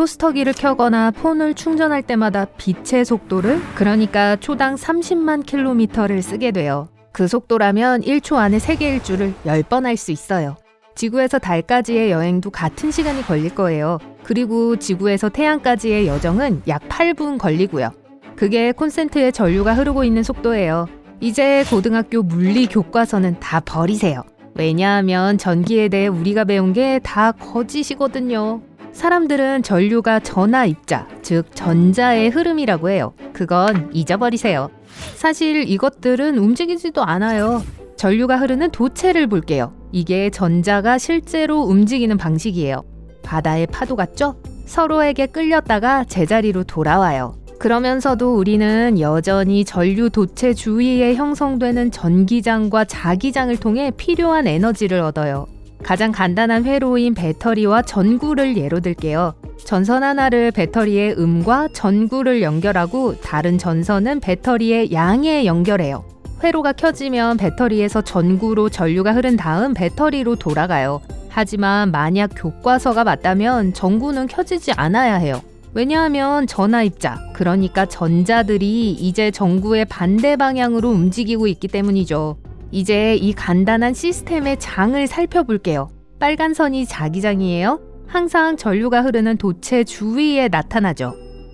토스터기를 켜거나 폰을 충전할 때마다 빛의 속도를, 그러니까 초당 30만 킬로미터를 쓰게 돼요. 그 속도라면 1초 안에 세계 일주를 10번 할 수 있어요. 지구에서 달까지의 여행도 같은 시간이 걸릴 거예요. 그리고 지구에서 태양까지의 여정은 약 8분 걸리고요. 그게 콘센트에 전류가 흐르고 있는 속도예요. 이제 고등학교 물리 교과서는 다 버리세요. 왜냐하면 전기에 대해 우리가 배운 게 다 거짓이거든요. 사람들은 전류가 전하 입자, 즉 전자의 흐름이라고 해요. 그건 잊어버리세요. 사실 이것들은 움직이지도 않아요. 전류가 흐르는 도체를 볼게요. 이게 전자가 실제로 움직이는 방식이에요. 바다의 파도 같죠? 서로에게 끌렸다가 제자리로 돌아와요. 그러면서도 우리는 여전히 전류 도체 주위에 형성되는 전기장과 자기장을 통해 필요한 에너지를 얻어요. 가장 간단한 회로인 배터리와 전구를 예로 들게요. 전선 하나를 배터리의 음과 전구를 연결하고 다른 전선은 배터리의 양에 연결해요. 회로가 켜지면 배터리에서 전구로 전류가 흐른 다음 배터리로 돌아가요. 하지만 만약 교과서가 맞다면 전구는 켜지지 않아야 해요. 왜냐하면 전하 입자, 그러니까 전자들이 이제 전구의 반대 방향으로 움직이고 있기 때문이죠. 이제 이 간단한 시스템의 장을 살펴볼게요. 빨간 선이 자기장이에요. 항상 전류가 흐르는 도체 주위에 나타나죠.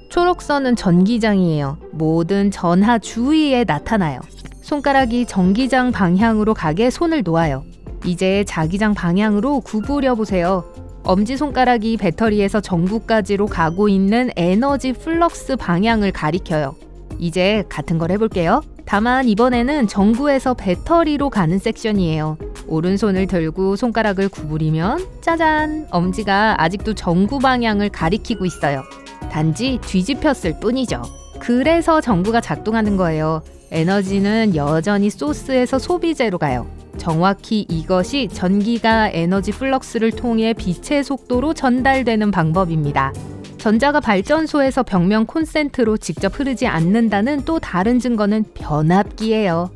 초록선은 전기장이에요. 모든 전하 주위에 나타나요. 손가락이 전기장 방향으로 가게 손을 놓아요. 이제 자기장 방향으로 구부려 보세요. 엄지손가락이 배터리에서 전구까지로 가고 있는 에너지 플럭스 방향을 가리켜요. 이제 같은 걸 해볼게요. 다만 이번에는 전구에서 배터리로 가는 섹션이에요. 오른손을 들고 손가락을 구부리면 짜잔! 엄지가 아직도 전구 방향을 가리키고 있어요. 단지 뒤집혔을 뿐이죠. 그래서 전구가 작동하는 거예요. 에너지는 여전히 소스에서 소비재로 가요. 정확히 이것이 전기가 에너지 플럭스를 통해 빛의 속도로 전달되는 방법입니다. 전자가 발전소에서 벽면 콘센트로 직접 흐르지 않는다는 또 다른 증거는 변압기예요.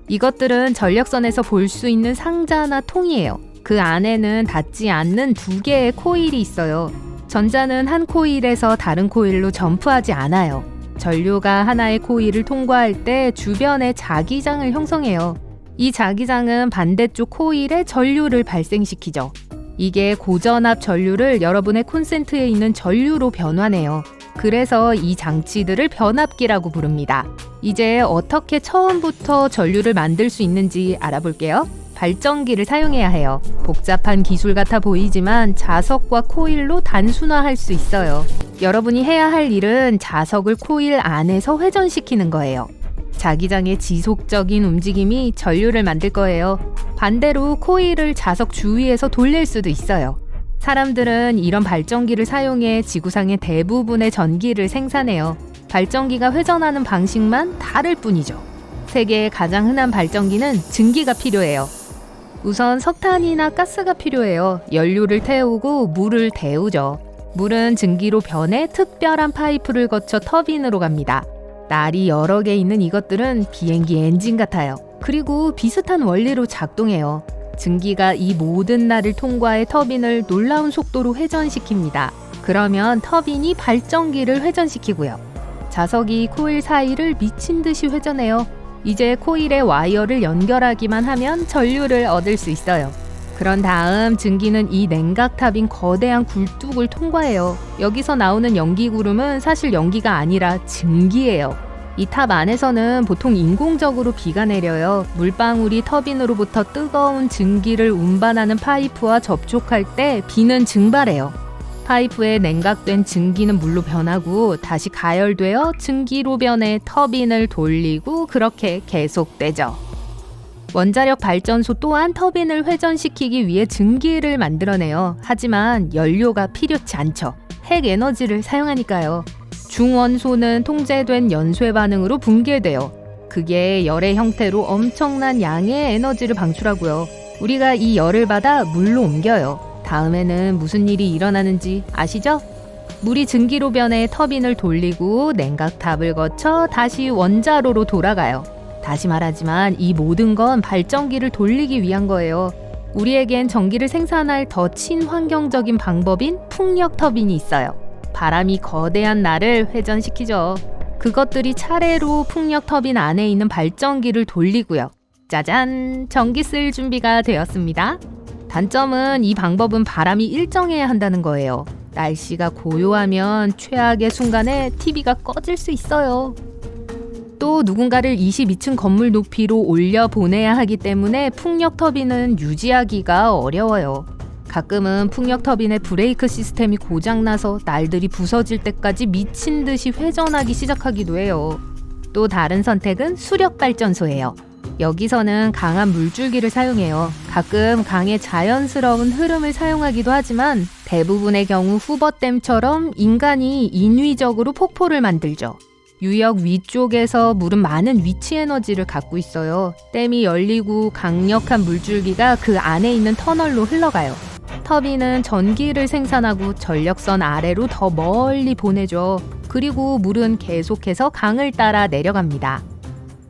이것들은 전력선에서 볼 수 있는 상자나 통이에요. 그 안에는 닿지 않는 두 개의 코일이 있어요. 전자는 한 코일에서 다른 코일로 점프하지 않아요. 전류가 하나의 코일을 통과할 때 주변에 자기장을 형성해요. 이 자기장은 반대쪽 코일에 전류를 발생시키죠. 이게 고전압 전류를 여러분의 콘센트에 있는 전류로 변환해요. 그래서 이 장치들을 변압기라고 부릅니다. 이제 어떻게 처음부터 전류를 만들 수 있는지 알아볼게요. 발전기를 사용해야 해요. 복잡한 기술 같아 보이지만 자석과 코일로 단순화할 수 있어요. 여러분이 해야 할 일은 자석을 코일 안에서 회전시키는 거예요. 자기장의 지속적인 움직임이 전류를 만들 거예요. 반대로 코일을 자석 주위에서 돌릴 수도 있어요. 사람들은 이런 발전기를 사용해 지구상의 대부분의 전기를 생산해요. 발전기가 회전하는 방식만 다를 뿐이죠. 세계의 가장 흔한 발전기는 증기가 필요해요. 우선 석탄이나 가스가 필요해요. 연료를 태우고 물을 데우죠. 물은 증기로 변해 특별한 파이프를 거쳐 터빈으로 갑니다. 날이 여러 개 있는 이것들은 비행기 엔진 같아요. 그리고 비슷한 원리로 작동해요. 증기가 이 모든 날을 통과해 터빈을 놀라운 속도로 회전시킵니다. 그러면 터빈이 발전기를 회전시키고요. 자석이 코일 사이를 미친 듯이 회전해요. 이제 코일에 와이어를 연결하기만 하면 전류를 얻을 수 있어요. 그런 다음 증기는 이 냉각탑인 거대한 굴뚝을 통과해요. 여기서 나오는 연기구름은 사실 연기가 아니라 증기예요. 이 탑 안에서는 보통 인공적으로 비가 내려요. 물방울이 터빈으로부터 뜨거운 증기를 운반하는 파이프와 접촉할 때 비는 증발해요. 파이프에 냉각된 증기는 물로 변하고 다시 가열되어 증기로 변해 터빈을 돌리고 그렇게 계속되죠. 원자력 발전소 또한 터빈을 회전시키기 위해 증기를 만들어내요. 하지만 연료가 필요치 않죠. 핵 에너지를 사용하니까요. 중원소는 통제된 연쇄 반응으로 붕괴돼요. 그게 열의 형태로 엄청난 양의 에너지를 방출하고요. 우리가 이 열을 받아 물로 옮겨요. 다음에는 무슨 일이 일어나는지 아시죠? 물이 증기로 변해 터빈을 돌리고 냉각탑을 거쳐 다시 원자로로 돌아가요. 다시 말하지만 이 모든 건 발전기를 돌리기 위한 거예요. 우리에겐 전기를 생산할 더 친환경적인 방법인 풍력 터빈이 있어요. 바람이 거대한 날을 회전시키죠. 그것들이 차례로 풍력 터빈 안에 있는 발전기를 돌리고요. 짜잔! 전기 쓸 준비가 되었습니다. 단점은 이 방법은 바람이 일정해야 한다는 거예요. 날씨가 고요하면 최악의 순간에 TV가 꺼질 수 있어요. 또 누군가를 22층 건물 높이로 올려 보내야 하기 때문에 풍력 터빈은 유지하기가 어려워요. 가끔은 풍력 터빈의 브레이크 시스템이 고장나서 날들이 부서질 때까지 미친 듯이 회전하기 시작하기도 해요. 또 다른 선택은 수력 발전소예요. 여기서는 강한 물줄기를 사용해요. 가끔 강의 자연스러운 흐름을 사용하기도 하지만 대부분의 경우 후버댐처럼 인간이 인위적으로 폭포를 만들죠. 유역 위쪽에서 물은 많은 위치 에너지를 갖고 있어요. 댐이 열리고 강력한 물줄기가 그 안에 있는 터널로 흘러가요. 터빈은 전기를 생산하고 전력선 아래로 더 멀리 보내죠. 그리고 물은 계속해서 강을 따라 내려갑니다.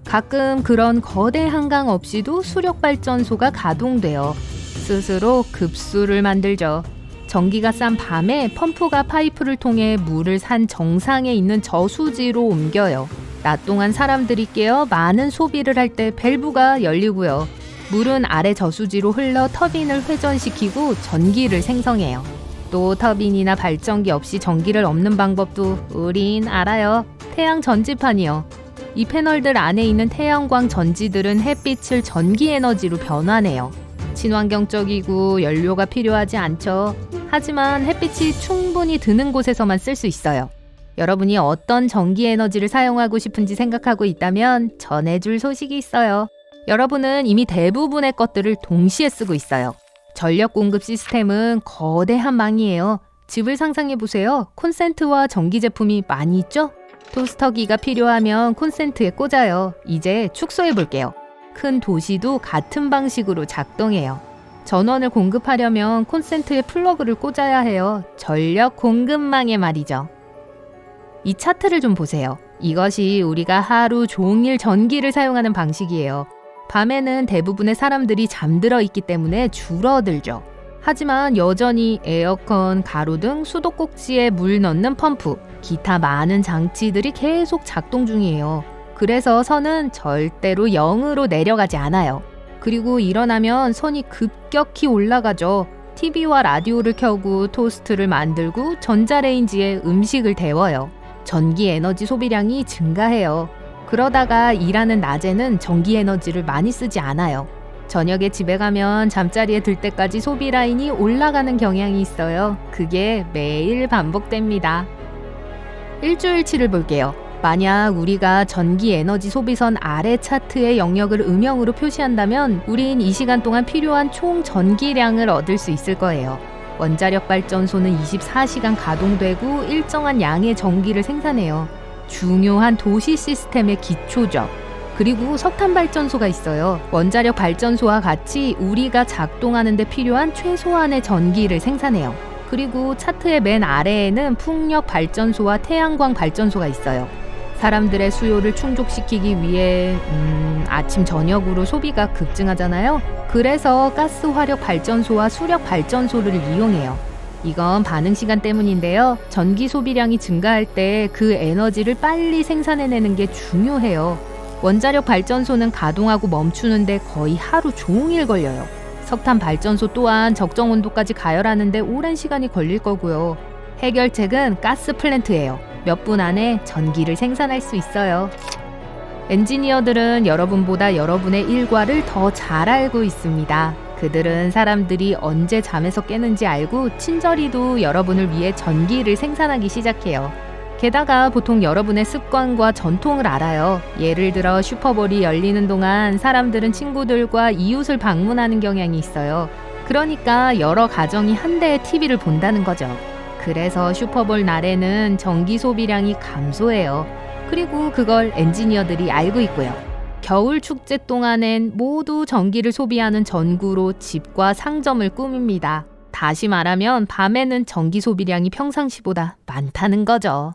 가끔 그런 거대 한강 없이도 수력발전소가 가동돼요. 스스로 급수를 만들죠. 전기가 싼 밤에 펌프가 파이프를 통해 물을 산 정상에 있는 저수지로 옮겨요. 낮 동안 사람들이 깨어 많은 소비를 할 때 밸브가 열리고요. 물은 아래 저수지로 흘러 터빈을 회전시키고 전기를 생성해요. 또 터빈이나 발전기 없이 전기를 얻는 방법도 우린 알아요. 태양 전지판이요. 이 패널들 안에 있는 태양광 전지들은 햇빛을 전기 에너지로 변환해요. 친환경적이고 연료가 필요하지 않죠. 하지만 햇빛이 충분히 드는 곳에서만 쓸 수 있어요. 여러분이 어떤 전기 에너지를 사용하고 싶은지 생각하고 있다면 전해줄 소식이 있어요. 여러분은 이미 대부분의 것들을 동시에 쓰고 있어요. 전력 공급 시스템은 거대한 망이에요. 집을 상상해보세요. 콘센트와 전기 제품이 많이 있죠? 토스터기가 필요하면 콘센트에 꽂아요. 이제 축소해볼게요. 큰 도시도 같은 방식으로 작동해요. 전원을 공급하려면 콘센트에 플러그를 꽂아야 해요. 전력 공급망에 말이죠. 이 차트를 좀 보세요. 이것이 우리가 하루 종일 전기를 사용하는 방식이에요. 밤에는 대부분의 사람들이 잠들어 있기 때문에 줄어들죠. 하지만 여전히 에어컨, 가로등, 수도꼭지에 물 넣는 펌프, 기타 많은 장치들이 계속 작동 중이에요. 그래서 선은 절대로 0으로 내려가지 않아요. 그리고 일어나면 선이 급격히 올라가죠. TV와 라디오를 켜고 토스트를 만들고 전자레인지에 음식을 데워요. 전기 에너지 소비량이 증가해요. 그러다가 일하는 낮에는 전기 에너지를 많이 쓰지 않아요. 저녁에 집에 가면 잠자리에 들 때까지 소비 라인이 올라가는 경향이 있어요. 그게 매일 반복됩니다. 일주일치를 볼게요. 만약 우리가 전기 에너지 소비선 아래 차트의 영역을 음영으로 표시한다면 우린 이 시간 동안 필요한 총 전기량을 얻을 수 있을 거예요. 원자력 발전소는 24시간 가동되고 일정한 양의 전기를 생산해요. 중요한 도시 시스템의 기초죠. 그리고 석탄 발전소가 있어요. 원자력 발전소와 같이 우리가 작동하는 데 필요한 최소한의 전기를 생산해요. 그리고 차트의 맨 아래에는 풍력 발전소와 태양광 발전소가 있어요. 사람들의 수요를 충족시키기 위해 아침 저녁으로 소비가 급증하잖아요. 그래서 가스 화력 발전소와 수력 발전소를 이용해요. 이건 반응 시간 때문인데요. 전기 소비량이 증가할 때 그 에너지를 빨리 생산해내는 게 중요해요. 원자력 발전소는 가동하고 멈추는데 거의 하루 종일 걸려요. 석탄 발전소 또한 적정 온도까지 가열하는데 오랜 시간이 걸릴 거고요. 해결책은 가스 플랜트예요. 몇 분 안에 전기를 생산할 수 있어요. 엔지니어들은 여러분보다 여러분의 일과를 더 잘 알고 있습니다. 그들은 사람들이 언제 잠에서 깨는지 알고 친절히도 여러분을 위해 전기를 생산하기 시작해요. 게다가 보통 여러분의 습관과 전통을 알아요. 예를 들어 슈퍼볼이 열리는 동안 사람들은 친구들과 이웃을 방문하는 경향이 있어요. 그러니까 여러 가정이 한 대의 TV를 본다는 거죠. 그래서 슈퍼볼 날에는 전기 소비량이 감소해요. 그리고 그걸 엔지니어들이 알고 있고요. 겨울 축제 동안엔 모두 전기를 소비하는 전구로 집과 상점을 꾸밉니다. 다시 말하면 밤에는 전기 소비량이 평상시보다 많다는 거죠.